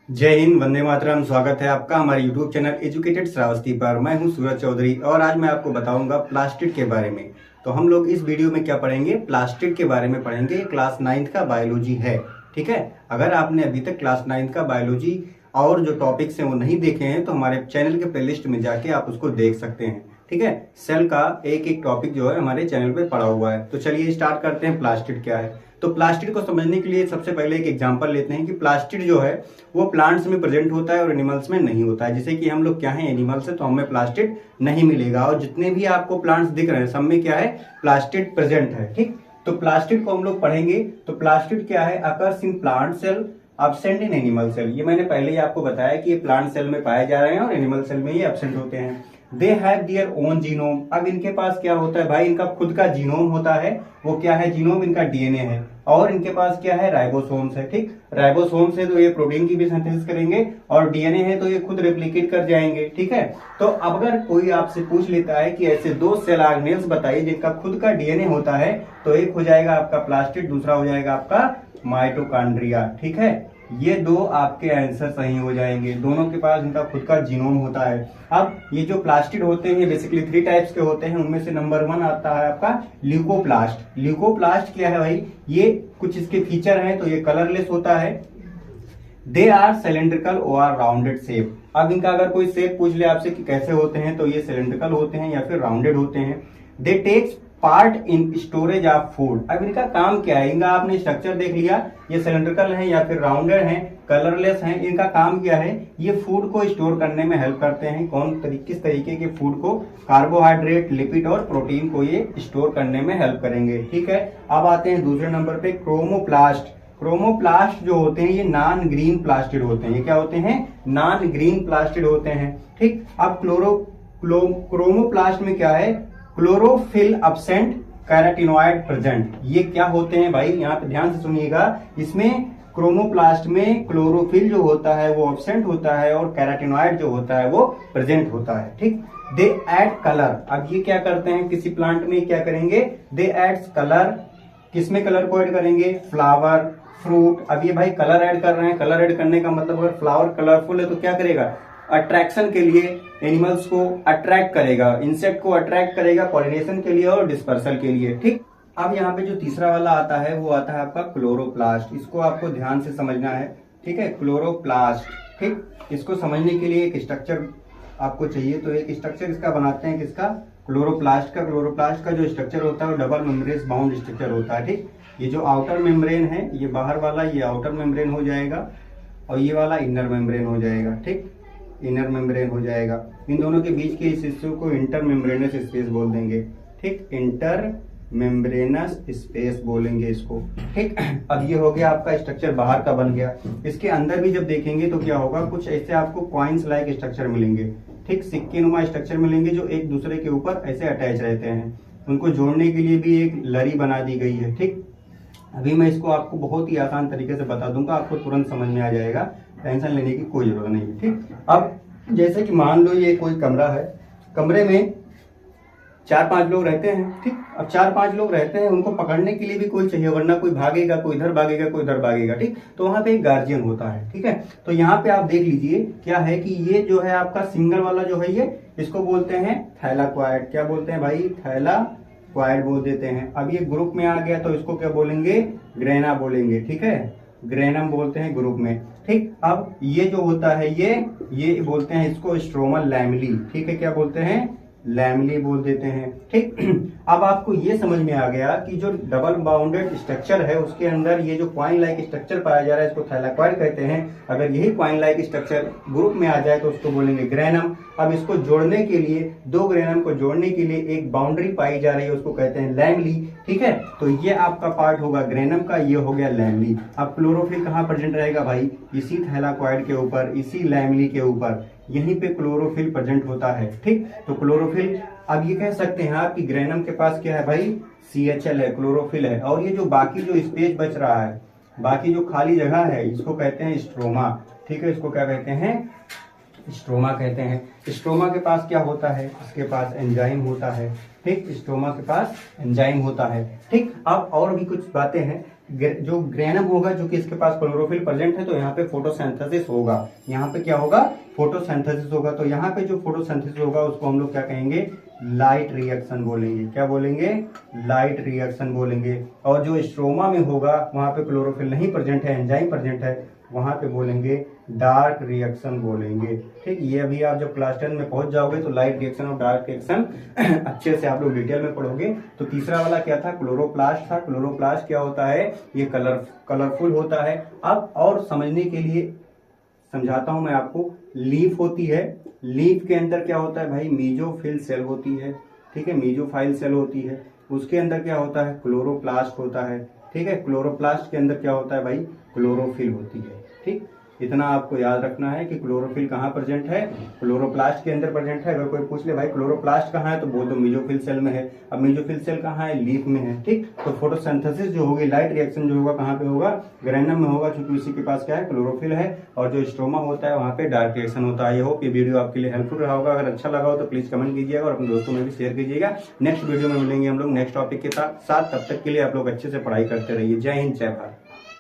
जय हिंद, वंदे मातरम। स्वागत है आपका हमारे YouTube चैनल एजुकेटेड श्रावस्ती पर। मैं हूं सूरज चौधरी और आज मैं आपको बताऊंगा प्लास्टिड के बारे में। तो हम लोग इस वीडियो में क्या पढ़ेंगे, प्लास्टिड के बारे में पढ़ेंगे। क्लास 9th का बायोलॉजी है, ठीक है। अगर आपने अभी तक क्लास 9th का बायोलॉजी और जो टॉपिक्स हैं वो नहीं देखे हैं तो हमारे चैनल के प्लेलिस्ट में जाके आप उसको देख सकते हैं, ठीक है। सेल का एक एक टॉपिक जो है हमारे चैनल पे पड़ा हुआ है। तो चलिए स्टार्ट करते हैं, प्लास्टिड क्या है। तो प्लास्टिड को समझने के लिए सबसे पहले एक एग्जांपल लेते हैं कि प्लास्टिड जो है वो प्लांट्स में प्रेजेंट होता है और एनिमल्स में नहीं होता है। जैसे कि हम लोग क्या है, एनिमल्स है, तो हमें प्लास्टिड नहीं मिलेगा। और जितने भी आपको प्लांट्स दिख रहे हैं सब में क्या है, प्लास्टिड प्रेजेंट है, ठीक। तो प्लास्टिड को हम लोग पढ़ेंगे। तो प्लास्टिड क्या है, occurs in plant cell, absent in animal cell. ये मैंने पहले ही आपको बताया कि ये प्लांट सेल में पाए जा रहे हैं और एनिमल सेल में ये एब्सेंट होते हैं। They have their own genome. अब इनके पास क्या होता है भाई, इनका खुद का जीनोम होता है। वो क्या है, जीनोम इनका डीएनए है। और इनके पास क्या है, राइबोसोम्स है, ठीक। राइबोसोम्स है तो ये प्रोटीन की भी सिंथेसिस करेंगे और डीएनए है तो ये खुद रेप्लिकेट कर जाएंगे, ठीक है। तो अब अगर कोई आपसे पूछ लेता है कि ऐसे दो सेल ऑर्गेनेल्स बताइए जिनका खुद का डीएनए होता है, तो एक हो जाएगा आपका प्लास्टिड, दूसरा हो जाएगा आपका माइटोकॉन्ड्रिया, ठीक है। ये दो आपके आंसर सही हो जाएंगे। दोनों के पास इनका खुद का जीनोम होता है। अब ये जो प्लास्टिड होते हैं बेसिकली 3 टाइप्स के होते हैं। उनमें से नंबर 1 आता है आपका ल्यूकोप्लास्ट। ल्यूकोप्लास्ट क्या है भाई, ये कुछ इसके फीचर हैं। तो ये कलरलेस होता है। दे आर सिलेंड्रिकल और राउंडेड शेप। अब इनका अगर कोई शेप पूछ ले आपसे कि कैसे होते हैं, तो ये सिलेंड्रिकल होते हैं या फिर राउंडेड होते हैं। They takes part in storage of food. अब इनका काम क्या है, इनका आपने स्ट्रक्चर देख लिया, ये सिलेंड्रिकल है या फिर राउंडेड है, कलरलेस है। इनका काम क्या है, ये फूड को स्टोर करने में हेल्प करते हैं। किस तरीके के फूड को, कार्बोहाइड्रेट, लिपिड और प्रोटीन को ये स्टोर करने में हेल्प करेंगे, ठीक है। अब आते हैं दूसरे नंबर पे, क्रोमोप्लास्ट। क्रोमोप्लास्ट जो होते हैं ये नॉन ग्रीन प्लास्टिड होते हैं। ये क्या होते हैं, नॉन ग्रीन प्लास्टिड होते हैं, ठीक। अब क्रोमोप्लास्ट में क्या है, क्लोरोफिल एब्सेंट, कैराटिनॉइड प्रेजेंट। ये क्या होते हैं भाई, यहाँ पे ध्यान से सुनिएगा। इसमें क्रोमोप्लास्ट में क्लोरोफिल जो होता है वो एब्सेंट होता है और कैराटिनॉइड जो होता है वो प्रेजेंट होता है, ठीक। They add colour. अब ये क्या करते हैं, किसी प्लांट में क्या करेंगे, दे एड कलर। किसमें कलर को ऐड करेंगे, फ्लावर, फ्रूट। अब ये भाई कलर ऐड कर रहे हैं। कलर ऐड करने का मतलब अगर फ्लावर कलरफुल है तो क्या करेगा, अट्रैक्शन के लिए एनिमल्स को अट्रैक्ट करेगा, इंसेक्ट को अट्रैक्ट करेगा पॉलिनेशन के लिए और डिस्पर्सल के लिए, ठीक। अब यहाँ पे जो तीसरा वाला आता है वो आता है आपका क्लोरोप्लास्ट। इसको आपको ध्यान से समझना है, ठीक है। क्लोरोप्लास्ट, ठीक। इसको समझने के लिए एक स्ट्रक्चर आपको चाहिए। तो एक स्ट्रक्चर इसका बनाते हैं, किसका, क्लोरोप्लास्ट का। क्लोरोप्लास्ट का जो स्ट्रक्चर होता है वो डबल मेम्ब्रेन बाउंड स्ट्रक्चर होता है, ठीक। ये जो आउटर मेम्ब्रेन है, ये बाहर वाला ये आउटर मेम्ब्रेन हो जाएगा और ये वाला इनर मेम्ब्रेन हो जाएगा, ठीक। इनर मेम्ब्रेन हो जाएगा। इन दोनों के बीच के इस हिस्से को इंटर मेम्ब्रेनस स्पेस बोल देंगे, ठीक। इंटर मेम्ब्रेनस स्पेस बोलेंगे इसको, ठीक। अब ये हो गया आपका स्ट्रक्चर, बाहर का बन गया। इसके अंदर भी जब देखेंगे तो क्या होगा, कुछ ऐसे आपको कॉइन्स लाइक स्ट्रक्चर मिलेंगे, ठीक। सिक्के नुमा स्ट्रक्चर मिलेंगे जो एक दूसरे के ऊपर ऐसे अटैच रहते हैं। उनको जोड़ने के लिए भी एक लरी बना दी गई है, ठीक। अभी मैं इसको आपको बहुत ही आसान तरीके से बता दूंगा, आपको तुरंत समझ में आ जाएगा, टेंशन लेने की कोई जरूरत नहीं है, ठीक। अब जैसे कि मान लो ये कोई कमरा है, कमरे में 4-5 लोग रहते हैं, ठीक। अब 4-5 लोग रहते हैं, उनको पकड़ने के लिए भी कोई चाहिए, वरना कोई भागेगा, कोई इधर भागेगा, कोई इधर भागेगा, ठीक। तो वहां पे एक गार्जियन होता है, ठीक है। तो यहाँ पे आप देख लीजिए क्या है कि ये जो है आपका सिंगल वाला जो है ये, इसको बोलते हैं थैलाक्वाइड। क्या बोलते हैं भाई, थैलाक्वाइड बोल देते हैं। अब ये ग्रुप में आ गया तो इसको क्या बोलेंगे, ग्रेना बोलेंगे, ठीक है। ग्रेनम बोलते हैं ग्रुप में, ठीक। अब ये जो होता है ये बोलते हैं इसको स्ट्रोमल लैमिली, ठीक है। क्या बोलते हैं, लैमिली बोल देते हैं, ठीक। अब आपको ये समझ में आ गया कि जो डबल बाउंडेड स्ट्रक्चर है उसके अंदर ये जो क्वाइन लाइक स्ट्रक्चर पाया जा रहा है इसको थैलाक्वाइड कहते हैं। अगर यही क्वाइन लाइक स्ट्रक्चर ग्रुप में आ जाए तो उसको बोलेंगे ग्रेनम। अब इसको जोड़ने के लिए, दो ग्रेनम को जोड़ने के लिए एक बाउंड्री पाई जा रही है, उसको कहते हैं लैमिली, ठीक है। तो ये आपका पार्ट होगा ग्रेनम का, ये हो गया लैमिली। अब क्लोरोफिल कहाँ प्रेजेंट रहेगा भाई, इसी थैलाक्वाइड के ऊपर, इसी लैमिली के ऊपर, यहीं पे क्लोरोफिल प्रेजेंट होता है, ठीक। तो क्लोरोफिल, अब ये कह सकते हैं आप कि ग्रेनम के पास क्या है भाई, CHL है, क्लोरोफिल है। और ये जो बाकी जो स्पेस बच रहा है, बाकी जो खाली जगह है, इसको कहते हैं स्ट्रोमा, ठीक है। इसको क्या कहते हैं, स्ट्रोमा कहते हैं। स्ट्रोमा के पास क्या होता है, इसके पास एंजाइम होता है, ठीक। स्ट्रोमा के पास एंजाइम होता है, ठीक। अब और भी कुछ बातें हैं जो ग्रेनम होगा जो कि इसके पास क्लोरोफिल प्रेजेंट है, तो यहाँ पे फोटोसिंथेसिस होगा। यहाँ पे क्या होगा? फोटोसिंथेसिस होगा। तो यहाँ पे जो फोटोसिंथेसिस होगा उसको हम लोग क्या कहेंगे? लाइट रिएक्शन बोलेंगे। क्या बोलेंगे? लाइट रिएक्शन बोलेंगे। और जो स्ट्रोमा में होगा वहां पे क्लोरोफिल नहीं प्रेजेंट है, एंजाइम प्रेजेंट है, वहां पे बोलेंगे डार्क रिएक्शन बोलेंगे। ठीक, ये अभी आप जब क्लास 10 में पहुंच जाओगे तो लाइट रिएक्शन और डार्क रिएक्शन अच्छे से आप लोग डिटेल में पढ़ोगे। तो तीसरा वाला क्या था? क्लोरोप्लास्ट था। क्लोरोप्लास्ट क्या होता है? ये कलरफुल होता है। अब और समझने के लिए समझाता हूं मैं आपको। लीफ होती है, लीफ के अंदर क्या होता है भाई? मीजोफिल सेल होती है। ठीक है, मीजोफाइल सेल होती है। उसके अंदर क्या होता है? क्लोरोप्लास्ट होता है। ठीक है, क्लोरोप्लास्ट के अंदर क्या होता है भाई? क्लोरोफिल होती है। ठीक, इतना आपको याद रखना है कि क्लोरोफिल कहाँ प्रेजेंट है? क्लोरोप्लास्ट के अंदर प्रेजेंट है। अगर कोई पूछ ले भाई क्लोरोप्लास्ट कहाँ है, तो बोल दो मीजोफिल सेल में है। अब मीजोफिल सेल कहाँ है? लीफ में है। ठीक, तो फोटोसिंथेसिस जो होगी, लाइट रिएक्शन जो होगा कहाँ पे होगा? ग्रेनम में होगा, क्योंकि उसी के पास क्या है? क्लोरोफिल है। और जो स्ट्रोमा होता है वहां पे डार्क रिएक्शन होता है। आई होप ये वीडियो आपके लिए हेल्पफुल रहा होगा। अगर अच्छा लगा हो तो प्लीज कमेंट कीजिएगा और अपने दोस्तों में भी शेयर कीजिएगा। नेक्स्ट वीडियो में मिलेंगे हम लोग नेक्स्ट टॉपिक के साथ। तब तक के लिए आप लोग अच्छे से पढ़ाई करते रहिए। जय हिंद, जय भारत।